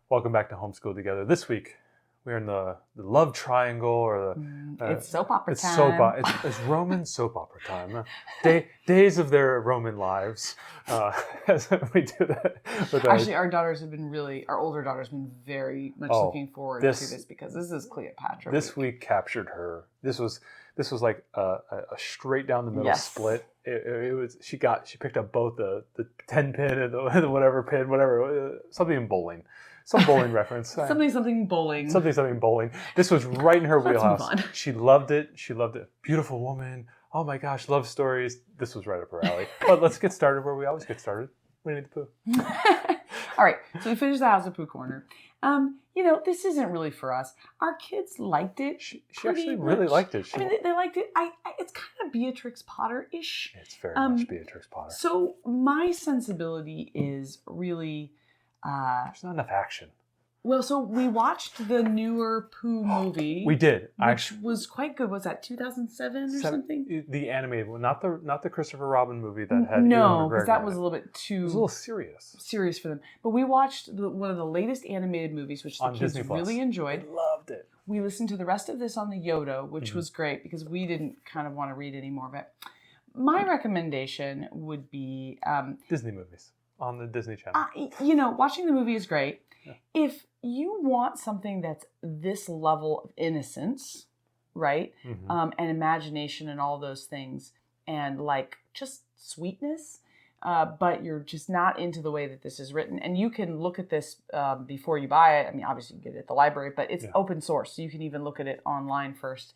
Welcome back to Homeschool Together. This week, we're in the love triangle, or the it's soap opera time. It's Roman soap opera time. Days of their Roman lives. As we do that. Actually, our older daughter's been very much looking forward to this because this is Cleopatra. This week captured her. This was like a straight down the middle split. It was she picked up both the 10 pin and the whatever pin, something in bowling. Some bowling reference. Something bowling. Something bowling. This was right in her wheelhouse. She loved it. Beautiful woman. Oh my gosh, love stories. This was right up her alley. But let's get started where we always get started. Winnie the Pooh. All right, so we finished the House of Pooh corner. This isn't really for us. Our kids liked it. She actually really liked it. They liked it. It's kind of Beatrix Potter-ish. It's very much Beatrix Potter. So my sensibility is really... there's not enough action. Well, so we watched the newer Pooh movie. We did, which was quite good. Was that 2007 or something? The animated one, not the Christopher Robin movie that had no, because that was a little bit too. It was a little serious for them. But we watched one of the latest animated movies, which the kids really enjoyed. I loved it. We listened to the rest of this on the Yoda, which was great because we didn't kind of want to read any more of it. My recommendation would be Disney movies on the Disney Channel. Watching the movie is great. Yeah. If you want something that's this level of innocence, right, and imagination and all those things, and like just sweetness, but you're just not into the way that this is written, and you can look at this before you buy it. I mean, obviously you can get it at the library, but it's open source, so you can even look at it online first.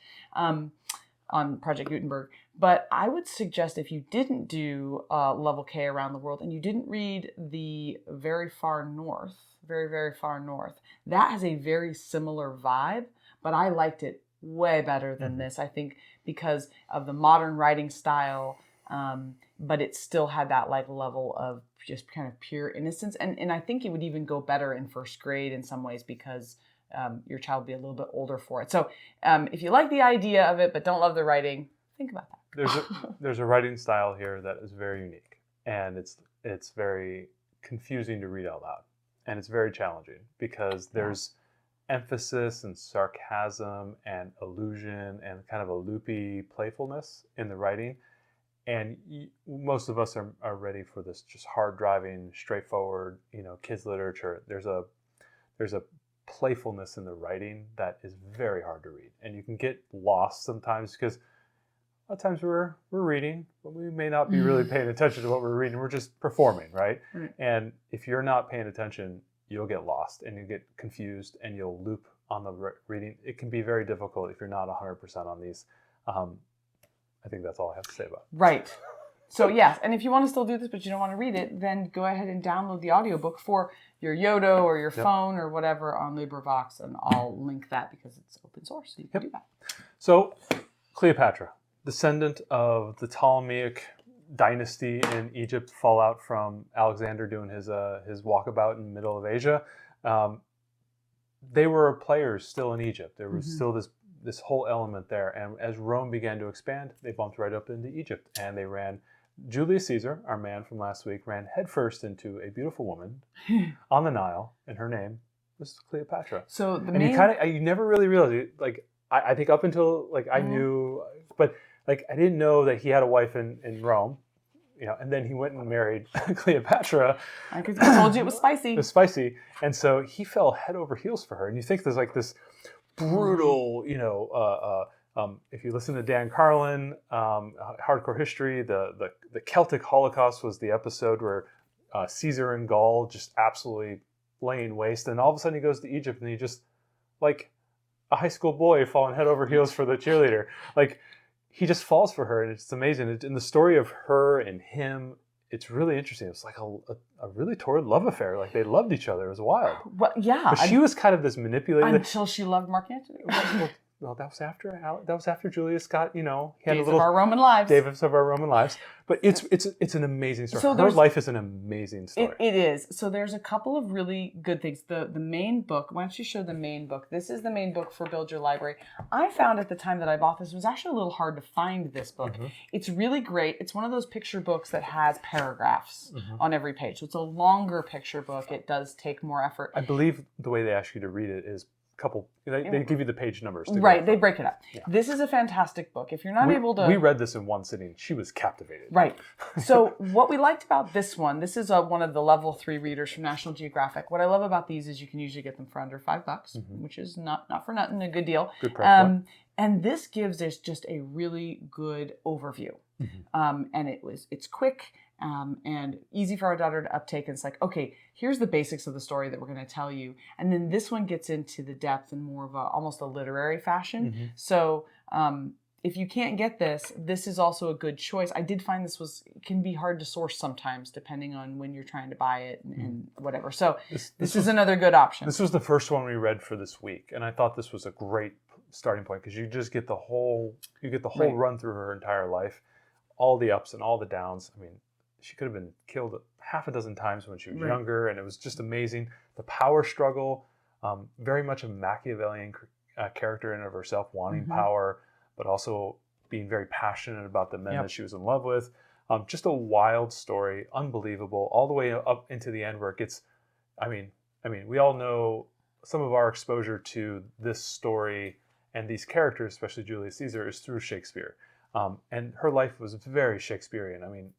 On Project Gutenberg. But I would suggest if you didn't do Level K Around the World and you didn't read the Very, Very Far North, that has a very similar vibe, but I liked it way better than this, I think, because of the modern writing style, but it still had that like level of just kind of pure innocence. And I think it would even go better in first grade in some ways because your child will be a little bit older for it. So if you like the idea of it but don't love the writing, think about that. There's a writing style here that is very unique, and it's very confusing to read out loud, and it's very challenging because there's emphasis and sarcasm and allusion and kind of a loopy playfulness in the writing, and most of us are ready for this just hard driving, straightforward, kids literature. There's a playfulness in the writing that is very hard to read, and you can get lost sometimes because a lot of times we're reading, but we may not be really paying attention to what we're reading. We're just performing, right? And if you're not paying attention, you'll get lost and you get confused and you'll loop on the reading. It can be very difficult if you're not 100% on these. I think that's all I have to say about it. Right. So yes, and if you want to still do this but you don't want to read it, then go ahead and download the audiobook for your Yoda or your phone or whatever on LibriVox, and I'll link that because it's open source, so you can do that. So, Cleopatra, descendant of the Ptolemaic dynasty in Egypt, fallout from Alexander doing his walkabout in the middle of Asia. They were players still in Egypt. There was still this whole element there, and as Rome began to expand, they bumped right up into Egypt, and they ran. Julius Caesar, our man from last week, ran headfirst into a beautiful woman on the Nile, and her name was Cleopatra. So you never really realized it. Like I think up until I knew, but I didn't know that he had a wife in Rome, and then he went and married Cleopatra. I told you it was spicy. It was spicy, and so he fell head over heels for her. And you think there's like this brutal, if you listen to Dan Carlin, Hardcore History, the Celtic Holocaust was the episode where Caesar in Gaul just absolutely laying waste, and all of a sudden he goes to Egypt and he just like a high school boy falling head over heels for the cheerleader. Like he just falls for her, and it's amazing. And the story of her and him, it's really interesting. It's like a really torrid love affair. Like they loved each other. It was wild. Well, yeah. But she was kind of this manipulative. Until she loved Mark Antony. well, that was after Julius got, he had Days a little of Our Roman Lives. Days of Our Roman Lives. But it's an amazing story. So Her life is an amazing story. It is. So there's a couple of really good things. The main book, why don't you show the main book? This is the main book for Build Your Library. I found at the time that I bought this, it was actually a little hard to find this book. It's really great. It's one of those picture books that has paragraphs on every page. So it's a longer picture book. It does take more effort. I believe the way they ask you to read it is they give you the page numbers. Right, they break it up. Yeah. This is a fantastic book. If you're not able to... We read this in one sitting. She was captivated. Right. So what we liked about this one, this is one of the level 3 readers from National Geographic. What I love about these is you can usually get them for under $5, which is not for nothing, a good deal. Good price point. And this gives us just a really good overview. And it's quick. And easy for our daughter to uptake. And it's like, okay, here's the basics of the story that we're going to tell you. And then this one gets into the depth in more of almost a literary fashion. So if you can't get this, this is also a good choice. I did find it can be hard to source sometimes depending on when you're trying to buy it and whatever. So this is another good option. This was the first one we read for this week. And I thought this was a great starting point because you just get the whole run through her entire life, all the ups and all the downs. I mean, she could have been killed half a dozen times when she was younger, and it was just amazing. The power struggle, very much a Machiavellian character in and of herself, wanting power, but also being very passionate about the men that she was in love with. Just a wild story, unbelievable, all the way up into the end where it gets, I mean, we all know some of our exposure to this story and these characters, especially Julius Caesar, is through Shakespeare. And her life was very Shakespearean. I mean,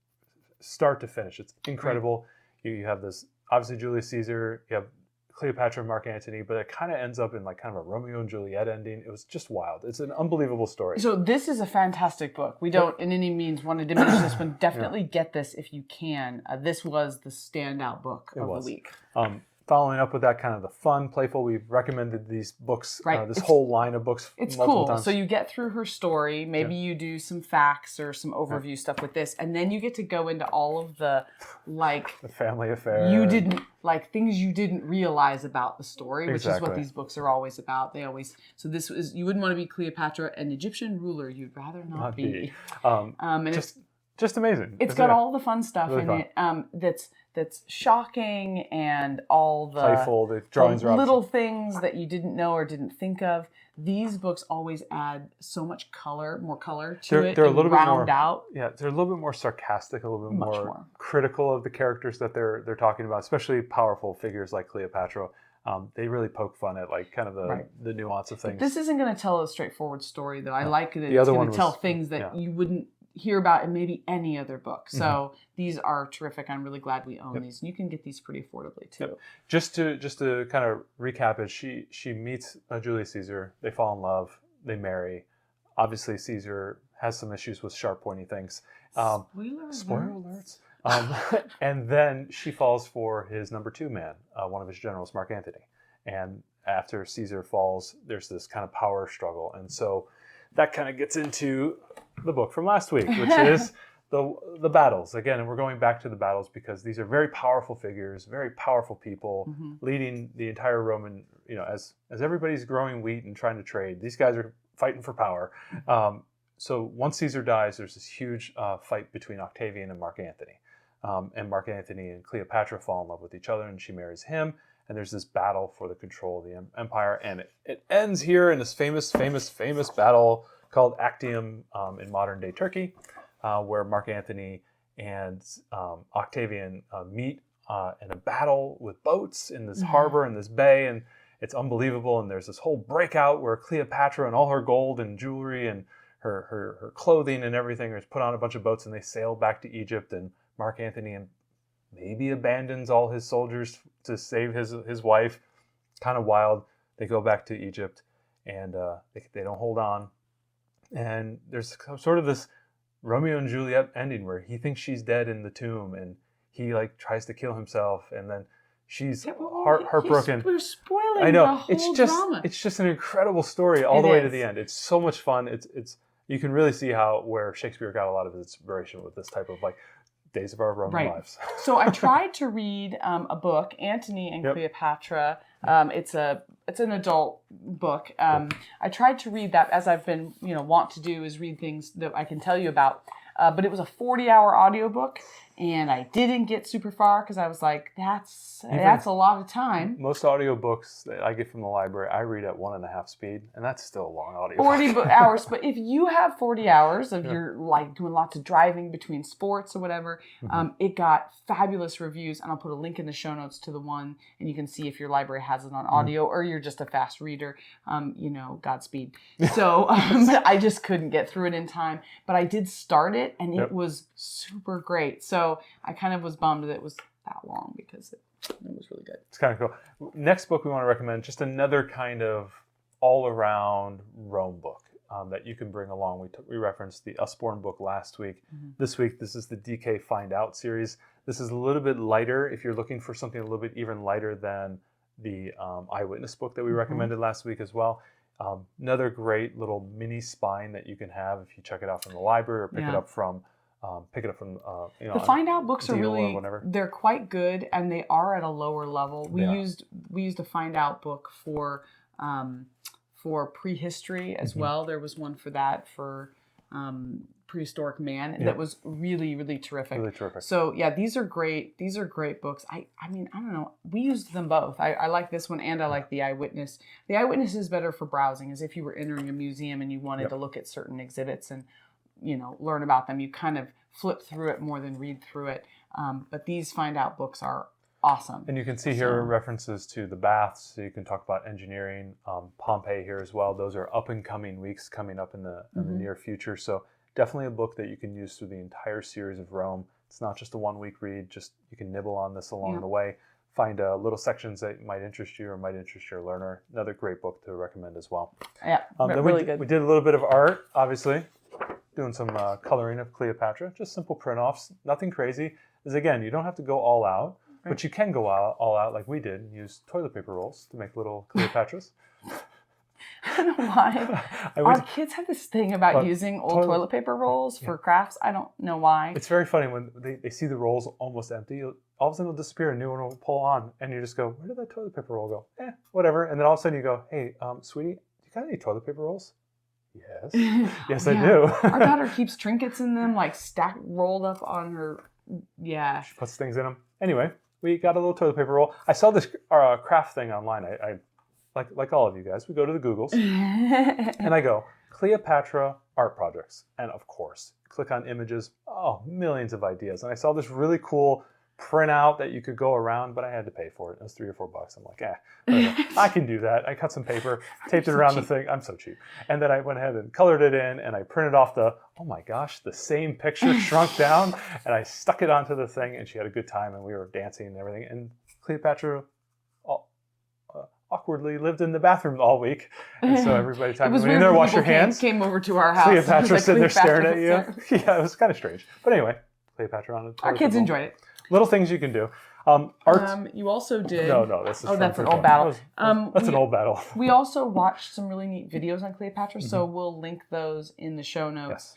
start to finish, it's incredible. You have this, obviously Julius Caesar, you have Cleopatra and Mark Antony, but it kind of ends up in like kind of a Romeo and Juliet ending. It was just wild. It's an unbelievable story. So this is a fantastic book. We don't in any means want to diminish this one. Definitely get this if you can. This was the standout book of the week. Following up with that kind of the fun, playful, we've recommended these books, this whole line of books it's multiple cool. times. So you get through her story. Maybe you do some facts or some overview stuff with this. And then you get to go into all of the, the family affair. Things you didn't realize about the story, which is what these books are always about. So this was, you wouldn't want to be Cleopatra, an Egyptian ruler you'd rather not be. And just amazing. It's got all the fun stuff in it that's shocking, and all the playful, the drawings are little things that you didn't know or didn't think of. These books always add so much more color to it. They're a little bit more out. Yeah, they're a little bit more sarcastic, a little bit more critical of the characters that they're talking about, especially powerful figures like Cleopatra. They really poke fun at kind of the nuance of things. But this isn't going to tell a straightforward story, though. I like that it's going to tell things that you wouldn't hear about in maybe any other book. So these are terrific. I'm really glad we own these, and you can get these pretty affordably too. Just to kind of recap it, she meets Julius Caesar. They fall in love. They marry. Obviously, Caesar has some issues with sharp, pointy things. Spoiler alerts. And then she falls for his number 2 man, one of his generals, Mark Antony. And after Caesar falls, there's this kind of power struggle, and so that kind of gets into the book from last week, which is the battles. Again, and we're going back to the battles because these are very powerful figures, very powerful people leading the entire Roman, as everybody's growing wheat and trying to trade, these guys are fighting for power. So once Caesar dies, there's this huge fight between Octavian and Mark Antony. And Mark Antony and Cleopatra fall in love with each other, and she marries him. And there's this battle for the control of the empire. And it ends here in this famous battle called Actium in modern-day Turkey, where Mark Antony and Octavian meet in a battle with boats in this harbor, in this bay. And it's unbelievable. And there's this whole breakout where Cleopatra and all her gold and jewelry and her clothing and everything is put on a bunch of boats, and they sail back to Egypt. And Mark Antony maybe abandons all his soldiers to save his wife. Kind of wild. They go back to Egypt, and they don't hold on. And there's sort of this Romeo and Juliet ending where he thinks she's dead in the tomb, and he tries to kill himself, and then she's heartbroken. We're spoiling I know. the whole drama. It's just an incredible story all the way to the end. It's so much fun. It's you can really see where Shakespeare got a lot of his inspiration with this type of days of our Roman lives. So I tried to read a book, Antony and Cleopatra. It's an adult book. I tried to read that, as I've been want to do, is read things that I can tell you about. But it was a 40-hour audiobook, and I didn't get super far because I was like, that's a lot of time. Most audiobooks that I get from the library, I read at 1.5 speed, and that's still a long audiobook. 40 hours. But if you have 40 hours of you're like doing lots of driving between sports or whatever, it got fabulous reviews, and I'll put a link in the show notes to the one, and you can see if your library has it on audio or you're just a fast reader. Godspeed. So but I just couldn't get through it in time, but I did start it, and it was super great. So I kind of was bummed that it was that long because it was really good. It's kind of cool. Next book we want to recommend, just another kind of all-around Rome book that you can bring along. We referenced the Usborne book last week. This week, this is the DK Find Out series. This is a little bit lighter if you're looking for something a little bit even lighter than the Eyewitness book that we recommended last week as well. Another great little mini spine that you can have if you check it out from the library or pick it up from the Find Out books are really, they're quite good, and they are at a lower level. We used a Find Out book for prehistory as well. There was one for that for prehistoric man that was really, really terrific. Really terrific. So yeah, these are great books. I mean, I don't know. We used them both. I like this one, and I like the Eyewitness. The Eyewitness is better for browsing, as if you were entering a museum and you wanted to look at certain exhibits and learn about them. You kind of flip through it more than read through it. But these Find Out books are awesome. And you can see here references to the baths, so you can talk about engineering, Pompeii here as well. Those are up and coming weeks coming up in the near future. So definitely a book that you can use through the entire series of Rome. It's not just a 1-week read, just you can nibble on this along the way. Find little sections that might interest you or might interest your learner. Another great book to recommend as well. Yeah, really good. We did a little bit of art, obviously. Doing some coloring of Cleopatra, just simple print-offs, nothing crazy. Because again, you don't have to go all out, but you can go all out like we did and use toilet paper rolls to make little Cleopatras. I don't know why. Our kids have this thing about using old toilet paper rolls for crafts. I don't know why. It's very funny when they see the rolls almost empty. All of a sudden it'll disappear, a new one will pull on, and you just go, where did that toilet paper roll go? Whatever. And then all of a sudden you go, hey, sweetie, do you got any toilet paper rolls? Yes. Yes, I do. Our daughter keeps trinkets in them, like rolled up on her. Yeah. She puts things in them. Anyway, we got a little toilet paper roll. I saw this craft thing online. I like all of you guys, we go to the Googles and I go, Cleopatra art projects. And of course, click on images. Oh, millions of ideas. And I saw this really cool printout that you could go around, but I had to pay for it. It was $3 or $4. I'm like, I can do that. I cut some paper, taped it around the thing. I'm so cheap. And then I went ahead and colored it in, and I printed off the same picture shrunk down, and I stuck it onto the thing, and she had a good time, and we were dancing and everything. And Cleopatra awkwardly lived in the bathroom all week. And so everybody time went in there, wash your hands. Came over to our house. Cleopatra sitting there staring at you. Yeah, it was kind of strange. But anyway, Cleopatra on our kids enjoyed it. Little things you can do. You also did. No, this is. Oh, that's an old battle. That's an old battle. We also watched some really neat videos on Cleopatra, so we'll link those in the show notes.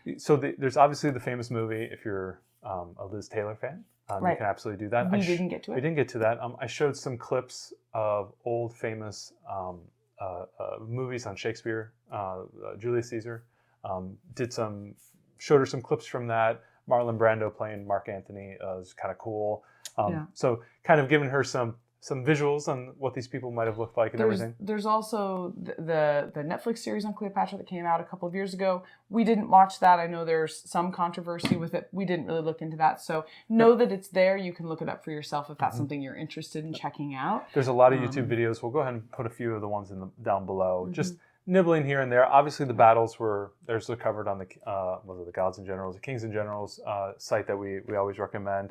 Yes. So there's obviously the famous movie. If you're a Liz Taylor fan, you can absolutely do that. We didn't get to it. We didn't get to that. I showed some clips of old famous movies on Shakespeare, Julius Caesar. Showed her some clips from that. Marlon Brando playing Mark Antony is kind of cool. So kind of giving her some visuals on what these people might have looked like and everything. There's also the Netflix series on Cleopatra that came out a couple of years ago. We didn't watch that. I know there's some controversy with it. We didn't really look into that. So know that it's there. You can look it up for yourself if that's something you're interested in checking out. There's a lot of YouTube videos. We'll go ahead and put a few of the ones down below. Just nibbling here and there. Obviously, the battles there's covered on the Gods and Generals, the Kings and Generals site that we always recommend.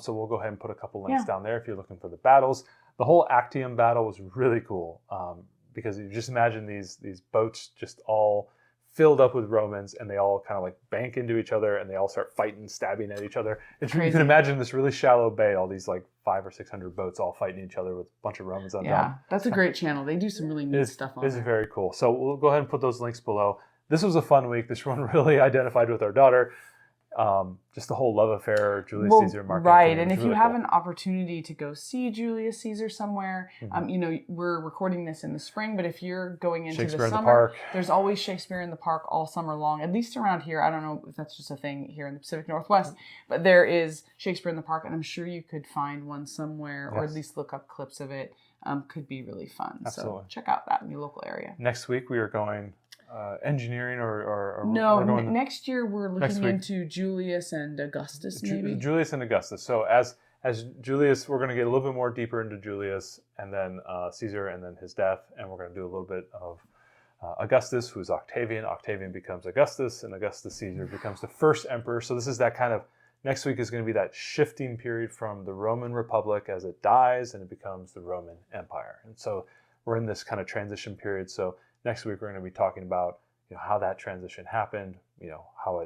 So we'll go ahead and put a couple links down there if you're looking for the battles. The whole Actium battle was really cool because you just imagine these boats just all filled up with Romans, and they all kind of like bank into each other, and they all start fighting, stabbing at each other. You can imagine this really shallow bay, all these like 500 or 600 boats all fighting each other with a bunch of Romans on top. Yeah, that's a great channel. They do some really neat stuff on there. It's very cool. So we'll go ahead and put those links below. This was a fun week. This one really identified with our daughter. just the whole love affair, Julius Well, Caesar, Mark right. Antony, And was if you really have cool. an opportunity to go see Julius Caesar somewhere, you know, we're recording this in the spring, but if you're going into the Shakespeare in the summer, Park. there's always Shakespeare in the Park all summer long, at least around here. I don't know if that's just a thing here in the Pacific Northwest, but there is Shakespeare in the Park, and I'm sure you could find one somewhere, or at Yes. least look up clips of it. Could be really fun. Absolutely. So check out that in your local area. Next week we are going engineering, or No, we're going next year we're next looking week. into Julius and Augustus, maybe. Julius and Augustus. So as Julius, we're going to get a little bit more deeper into Julius, and then Caesar, and then his death, and we're going to do a little bit of Augustus, who's Octavian. Octavian becomes Augustus, and Augustus Caesar becomes the first emperor. So this is that kind of, next week is going to be that shifting period from the Roman Republic as it dies, and it becomes the Roman Empire. And so we're in this kind of transition period. So next week we're going to be talking about, you know, how that transition happened, you know, how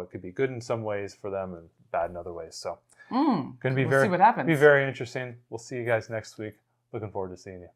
it could be good in some ways for them and bad in other ways. So going to be We'll see what happens. very interesting. We'll see you guys next week. Looking forward to seeing you.